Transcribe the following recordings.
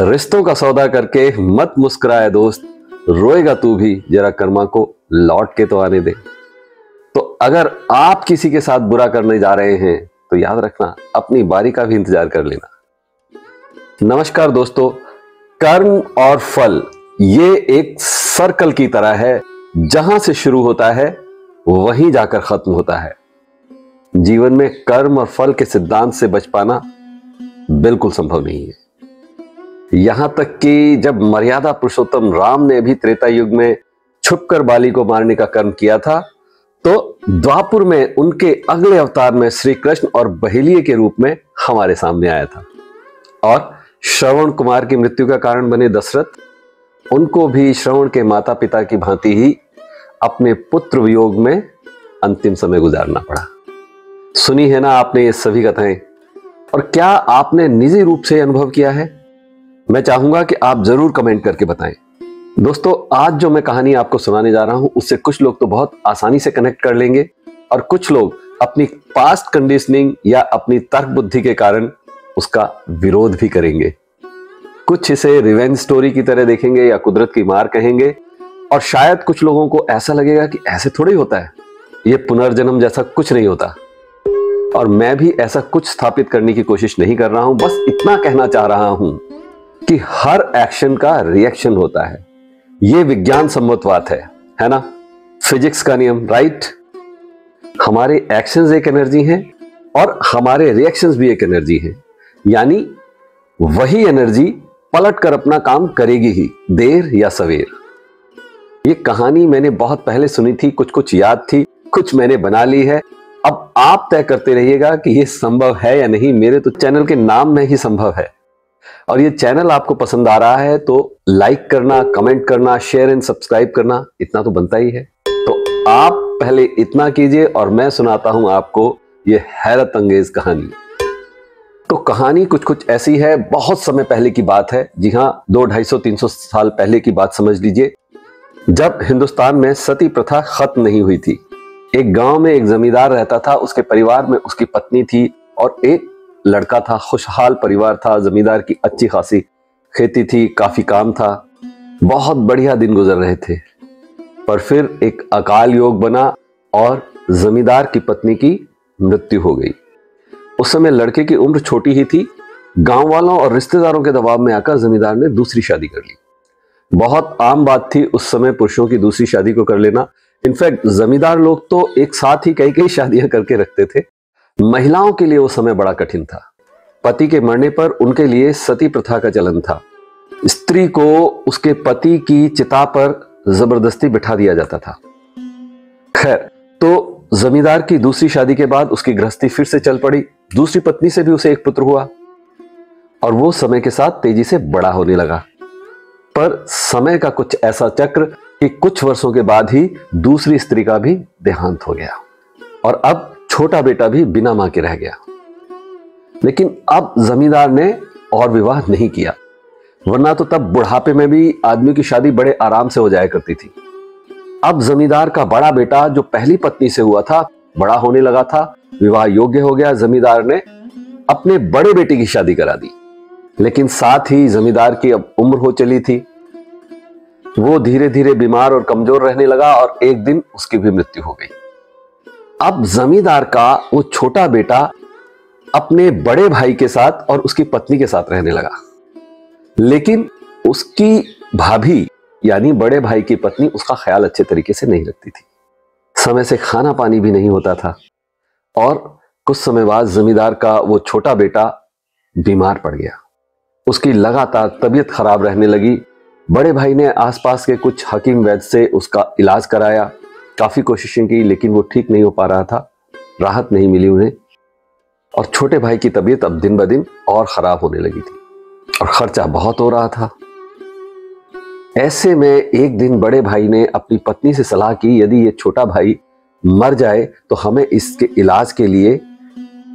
रिश्तों का सौदा करके मत मुस्कुराए दोस्त, रोएगा तू भी, जरा कर्मा को लौट के तो आने दे। तो अगर आप किसी के साथ बुरा करने जा रहे हैं तो याद रखना, अपनी बारी का भी इंतजार कर लेना। नमस्कार दोस्तों, कर्म और फल ये एक सर्कल की तरह है, जहां से शुरू होता है वहीं जाकर खत्म होता है। जीवन में कर्म और फल के सिद्धांत से बच पाना बिल्कुल संभव नहीं है। यहां तक कि जब मर्यादा पुरुषोत्तम राम ने भी त्रेता युग में छुपकर बाली को मारने का कर्म किया था, तो द्वापुर में उनके अगले अवतार में श्री कृष्ण और बहेलिये के रूप में हमारे सामने आया था। और श्रवण कुमार की मृत्यु का कारण बने दशरथ, उनको भी श्रवण के माता पिता की भांति ही अपने पुत्र वियोग में अंतिम समय गुजारना पड़ा। सुनी है ना आपने ये सभी कथाएं, और क्या आपने निजी रूप से अनुभव किया है? मैं चाहूंगा कि आप जरूर कमेंट करके बताएं। दोस्तों, आज जो मैं कहानी आपको सुनाने जा रहा हूं, उससे कुछ लोग तो बहुत आसानी से कनेक्ट कर लेंगे और कुछ लोग अपनी पास्ट कंडीशनिंग या अपनी तर्क बुद्धि के कारण उसका विरोध भी करेंगे। कुछ इसे रिवेंज स्टोरी की तरह देखेंगे या कुदरत की मार कहेंगे, और शायद कुछ लोगों को ऐसा लगेगा कि ऐसे थोड़ा ही होता है, ये पुनर्जन्म जैसा कुछ नहीं होता। और मैं भी ऐसा कुछ स्थापित करने की कोशिश नहीं कर रहा हूं, बस इतना कहना चाह रहा हूं कि हर एक्शन का रिएक्शन होता है। यह विज्ञान सम्मत बात है ना? फिजिक्स का नियम, राइट? हमारे एक्शंस एक एनर्जी हैं और हमारे रिएक्शंस भी एक एनर्जी हैं, यानी वही एनर्जी पलट कर अपना काम करेगी ही, देर या सवेर। ये कहानी मैंने बहुत पहले सुनी थी, कुछ याद थी, कुछ मैंने बना ली है। अब आप तय करते रहिएगा कि यह संभव है या नहीं। मेरे तो चैनल के नाम में ही संभव है। और ये चैनल आपको पसंद आ रहा है तो लाइक करना, कमेंट करना, शेयर एंड सब्सक्राइब करना, इतना तो बनता ही है। तो आप पहले इतना कीजिए और मैं सुनाता हूं आपको ये हैरत अंगेज कहानी। तो कहानी कुछ ऐसी है, बहुत समय पहले की बात है। जी हां, 200-250-300 साल पहले की बात समझ लीजिए, जब हिंदुस्तान में सती प्रथा खत्म नहीं हुई थी। एक गांव में एक जमींदार रहता था, उसके परिवार में उसकी पत्नी थी और एक लड़का था। खुशहाल परिवार था, जमींदार की अच्छी खासी खेती थी, काफी काम था, बहुत बढ़िया दिन गुजर रहे थे। पर फिर एक अकाल योग बना और जमींदार की पत्नी की मृत्यु हो गई। उस समय लड़के की उम्र छोटी ही थी। गांव वालों और रिश्तेदारों के दबाव में आकर जमींदार ने दूसरी शादी कर ली। बहुत आम बात थी उस समय पुरुषों की दूसरी शादी को कर लेना। इनफैक्ट जमींदार लोग तो एक साथ ही कई शादियां करके रखते थे। महिलाओं के लिए वो समय बड़ा कठिन था। पति के मरने पर उनके लिए सती प्रथा का चलन था। स्त्री को उसके पति की चिता पर जबरदस्ती बिठा दिया जाता था। खैर, तो जमींदार की दूसरी शादी के बाद उसकी गृहस्थी फिर से चल पड़ी। दूसरी पत्नी से भी उसे एक पुत्र हुआ और वो समय के साथ तेजी से बड़ा होने लगा। पर समय का कुछ ऐसा चक्र कि कुछ वर्षों के बाद ही दूसरी स्त्री का भी देहांत हो गया और अब छोटा बेटा भी बिना मां के रह गया। लेकिन अब जमींदार ने और विवाह नहीं किया, वरना तो तब बुढ़ापे में भी आदमी की शादी बड़े आराम से हो जाया करती थी। अब जमींदार का बड़ा बेटा जो पहली पत्नी से हुआ था, बड़ा होने लगा था, विवाह योग्य हो गया। जमींदार ने अपने बड़े बेटे की शादी करा दी, लेकिन साथ ही जमींदार की अब उम्र हो चली थी। वो धीरे धीरे बीमार और कमजोर रहने लगा और एक दिन उसकी भी मृत्यु हो गई। अब जमींदार का वो छोटा बेटा अपने बड़े भाई के साथ और उसकी पत्नी के साथ रहने लगा, लेकिन उसकी भाभी यानी बड़े भाई की पत्नी उसका ख्याल अच्छे तरीके से नहीं रखती थी। समय से खाना पानी भी नहीं होता था और कुछ समय बाद जमींदार का वो छोटा बेटा बीमार पड़ गया। उसकी लगातार तबीयत खराब रहने लगी। बड़े भाई ने आसपास के कुछ हकीम वैद्य से उसका इलाज कराया, काफी कोशिशें की, लेकिन वो ठीक नहीं हो पा रहा था, राहत नहीं मिली उन्हें। और छोटे भाई की तबीयत अब दिन ब दिन और खराब होने लगी थी और खर्चा बहुत हो रहा था। ऐसे में एक दिन बड़े भाई ने अपनी पत्नी से सलाह की, यदि ये छोटा भाई मर जाए तो हमें इसके इलाज के लिए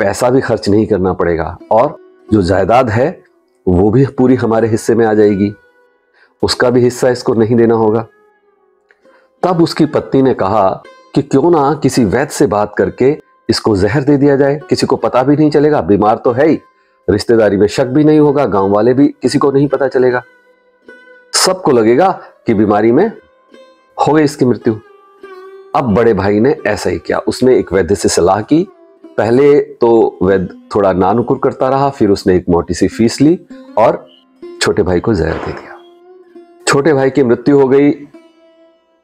पैसा भी खर्च नहीं करना पड़ेगा और जो जायदाद है वो भी पूरी हमारे हिस्से में आ जाएगी, उसका भी हिस्सा इसको नहीं देना होगा। तब उसकी पत्नी ने कहा कि क्यों ना किसी वैद्य से बात करके इसको जहर दे दिया जाए, किसी को पता भी नहीं चलेगा, बीमार तो है ही, रिश्तेदारी में शक भी नहीं होगा, गांव वाले भी किसी को नहीं पता चलेगा, सबको लगेगा कि बीमारी में हो गई इसकी मृत्यु। अब बड़े भाई ने ऐसा ही किया, उसने एक वैद्य से सलाह की। पहले तो वैद्य थोड़ा नानुकुर करता रहा, फिर उसने एक मोटी सी फीस ली और छोटे भाई को जहर दे दिया। छोटे भाई की मृत्यु हो गई।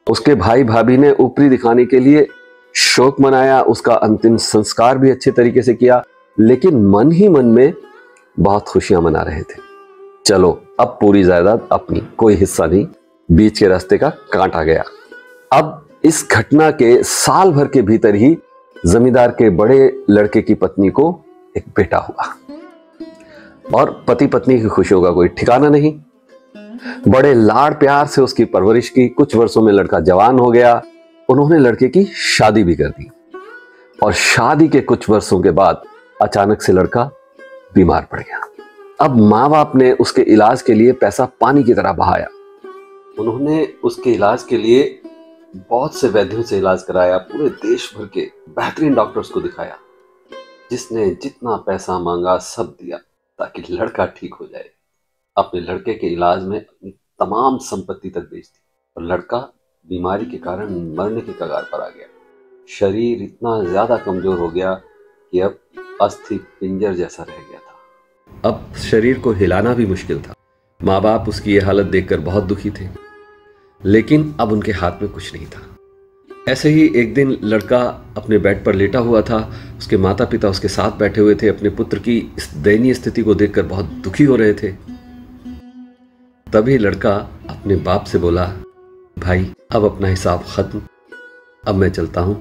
उसके भाई भाभी ने ऊपरी दिखाने के लिए शोक मनाया, उसका अंतिम संस्कार भी अच्छे तरीके से किया, लेकिन मन ही मन में बहुत खुशियां मना रहे थे। चलो अब पूरी जायदाद अपनी, कोई हिस्सा नहीं, बीच के रास्ते का कांट आ गया। अब इस घटना के साल भर के भीतर ही जमींदार के बड़े लड़के की पत्नी को एक बेटा हुआ और पति पत्नी की खुशियों का कोई ठिकाना नहीं। बड़े लाड़ प्यार से उसकी परवरिश की। कुछ वर्षों में लड़का जवान हो गया। उन्होंने लड़के की शादी भी कर दी और शादी के कुछ वर्षों के बाद अचानक से लड़का बीमार पड़ गया। अब माँ बाप ने उसके इलाज के लिए पैसा पानी की तरह बहाया। उन्होंने उसके इलाज के लिए बहुत से वैद्यों से इलाज कराया, पूरे देश भर के बेहतरीन डॉक्टर्स को दिखाया, जिसने जितना पैसा मांगा सब दिया ताकि लड़का ठीक हो जाए। अपने लड़के के इलाज में अपनी तमाम संपत्ति तक बेच दी और लड़का बीमारी के कारण मरने के कगार पर आ गया। शरीर इतना ज्यादा कमजोर हो गया कि अब अस्थि पिंजर जैसा रह गया था। अब शरीर को हिलाना भी मुश्किल था। माँ बाप उसकी यह हालत देखकर बहुत दुखी थे, लेकिन अब उनके हाथ में कुछ नहीं था। ऐसे ही एक दिन लड़का अपने बेड पर लेटा हुआ था। उसके माता पिता उसके साथ बैठे हुए थे। अपने पुत्र की इस दयनीय स्थिति को देखकर बहुत दुखी हो रहे थे। तभी लड़का अपने बाप से बोला, भाई अब अपना हिसाब खत्म, अब मैं चलता हूं,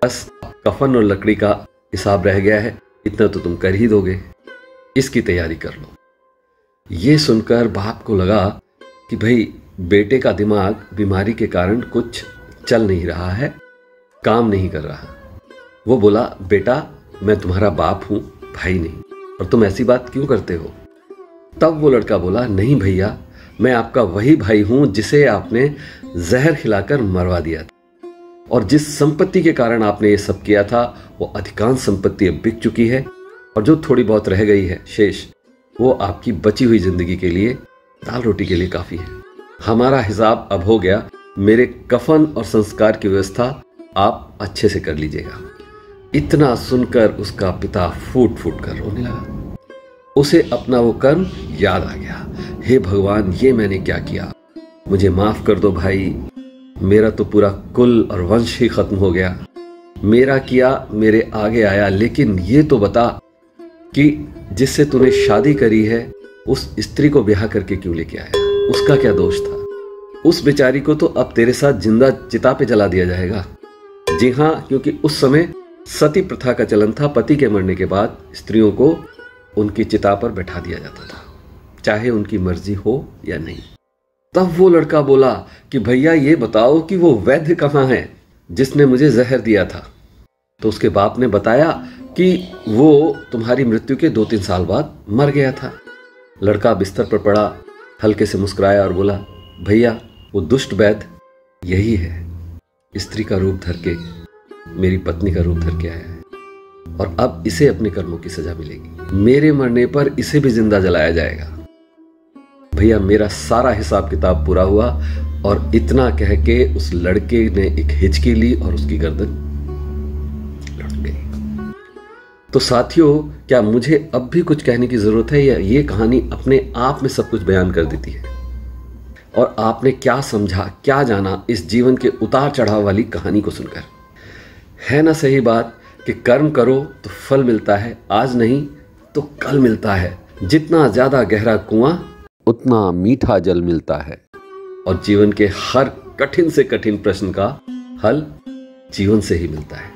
बस कफन और लकड़ी का हिसाब रह गया है, इतना तो तुम कर ही दोगे, इसकी तैयारी कर लो। ये सुनकर बाप को लगा कि भाई बेटे का दिमाग बीमारी के कारण कुछ चल नहीं रहा है, काम नहीं कर रहा। वो बोला, बेटा मैं तुम्हारा बाप हूं, भाई नहीं, और तुम ऐसी बात क्यों करते हो? तब वो लड़का बोला, नहीं भैया, मैं आपका वही भाई हूं जिसे आपने जहर खिलाकर मरवा दिया था, और जिस संपत्ति के कारण आपने ये सब किया था वो अधिकांश संपत्ति अब बिक चुकी है, और जो थोड़ी बहुत रह गई है शेष, वो आपकी बची हुई जिंदगी के लिए, दाल रोटी के लिए काफी है। हमारा हिसाब अब हो गया, मेरे कफन और संस्कार की व्यवस्था आप अच्छे से कर लीजिएगा। इतना सुनकर उसका पिता फूट फूट कर रोने लगा। उसे अपना वो कर्म याद आ गया। हे भगवान, ये मैंने क्या किया, मुझे माफ कर दो भाई, मेरा तो पूरा कुल और वंश ही खत्म हो गया। मेरा किया मेरे आगे आया, लेकिन ये तो बता कि जिससे तूने शादी करी है उस स्त्री को ब्याह करके क्यों लेके आया? उसका क्या दोष था? उस बेचारी को तो अब तेरे साथ जिंदा चिता पे जला दिया जाएगा। जी हाँ, क्योंकि उस समय सती प्रथा का चलन था। पति के मरने के बाद स्त्रियों को उनकी चिता पर बैठा दिया जाता था, चाहे उनकी मर्जी हो या नहीं। तब वो लड़का बोला कि भैया ये बताओ कि वो वैद्य कहाँ है जिसने मुझे जहर दिया था? तो उसके बाप ने बताया कि वो तुम्हारी मृत्यु के 2-3 साल बाद मर गया था। लड़का बिस्तर पर पड़ा, हल्के से मुस्कुराया और बोला, भैया वो दुष्ट वैद्य यही है, स्त्री का रूप धर के, मेरी पत्नी का रूप धर के आया है, और अब इसे अपने कर्मों की सजा मिलेगी। मेरे मरने पर इसे भी जिंदा जलाया जाएगा। भैया मेरा सारा हिसाब किताब पूरा हुआ। और इतना कह के उस लड़के ने एक हिचकी ली और उसकी गर्दन लुढ़क गई। तो साथियों, क्या मुझे अब भी कुछ कहने की जरूरत है, या ये कहानी अपने आप में सब कुछ बयान कर देती है? और आपने क्या समझा, क्या जाना इस जीवन के उतार चढ़ाव वाली कहानी को सुनकर? है ना सही बात कि कर्म करो तो फल मिलता है, आज नहीं तो कल मिलता है। जितना ज्यादा गहरा कुआं उतना मीठा जल मिलता है। और जीवन के हर कठिन से कठिन प्रश्न का हल जीवन से ही मिलता है।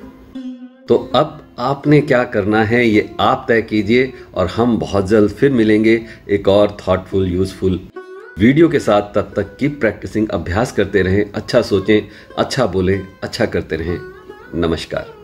तो अब आपने क्या करना है ये आप तय कीजिए, और हम बहुत जल्द फिर मिलेंगे एक और थॉटफुल यूजफुल वीडियो के साथ। तब तक की प्रैक्टिसिंग, अभ्यास करते रहें, अच्छा सोचें, अच्छा बोलें, अच्छा करते रहें। नमस्कार।